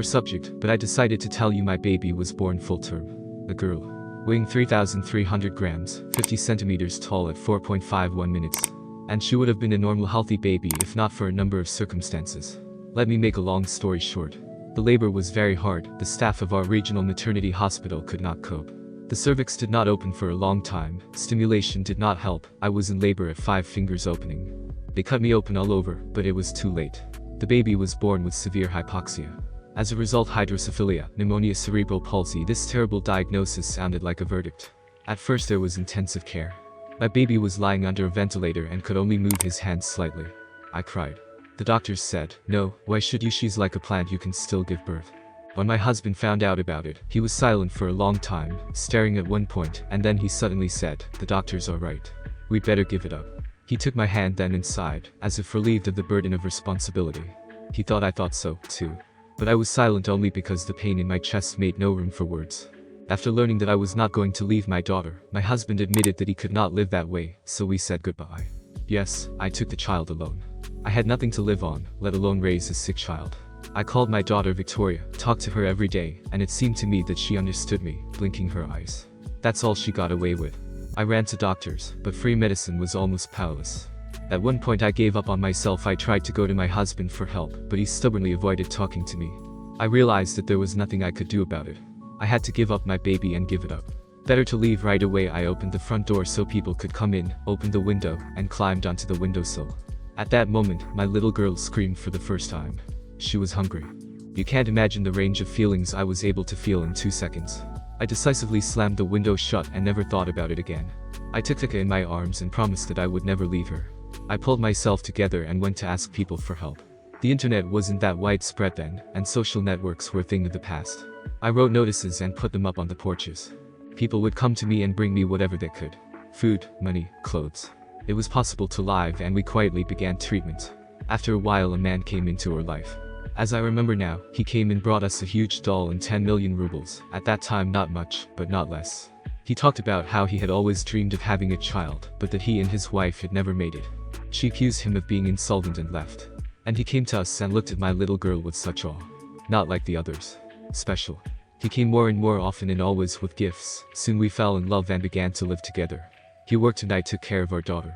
sore subject, but I decided to tell you my baby was born full term. A girl. Weighing 3,300 grams, 50 centimeters tall at 4.51 minutes. And she would have been a normal healthy baby if not for a number of circumstances. Let me make a long story short. The labor was very hard, the staff of our regional maternity hospital could not cope. The cervix did not open for a long time, stimulation did not help, I was in labor at 5 fingers opening. They cut me open all over, but it was too late. The baby was born with severe hypoxia. As a result, hydrocephalia, pneumonia, cerebral palsy. This terrible diagnosis sounded like a verdict. At first there was intensive care. My baby was lying under a ventilator and could only move his hands slightly. I cried. The doctors said, "No, why should you? She's like a plant, you can still give birth." When my husband found out about it, he was silent for a long time, staring at one point, and then he suddenly said, "The doctors are right. We'd better give it up." He took my hand then and sighed, as if relieved of the burden of responsibility. He thought I thought so, too. But I was silent only because the pain in my chest made no room for words. After learning that I was not going to leave my daughter, my husband admitted that he could not live that way, so we said goodbye. Yes, I took the child alone. I had nothing to live on, let alone raise a sick child. I called my daughter Victoria, talked to her every day, and it seemed to me that she understood me, blinking her eyes. That's all she got away with. I ran to doctors, but free medicine was almost powerless. At one point I gave up on myself. I tried to go to my husband for help, but he stubbornly avoided talking to me. I realized that there was nothing I could do about it. I had to give up my baby and give it up. Better to leave right away. I opened the front door so people could come in, opened the window, and climbed onto the windowsill. At that moment, my little girl screamed for the first time. She was hungry. You can't imagine the range of feelings I was able to feel in 2 seconds. I decisively slammed the window shut and never thought about it again. I took Tika in my arms and promised that I would never leave her. I pulled myself together and went to ask people for help. The internet wasn't that widespread then, and social networks were a thing of the past. I wrote notices and put them up on the porches. People would come to me and bring me whatever they could. Food, money, clothes. It was possible to live, and we quietly began treatment. After a while a man came into our life. As I remember now, he came and brought us a huge doll and 10 million rubles, at that time not much, but not less. He talked about how he had always dreamed of having a child, but that he and his wife had never made it. She accused him of being insolvent and left. And he came to us and looked at my little girl with such awe. Not like the others. Special. He came more and more often and always with gifts. Soon we fell in love and began to live together. He worked and I took care of our daughter.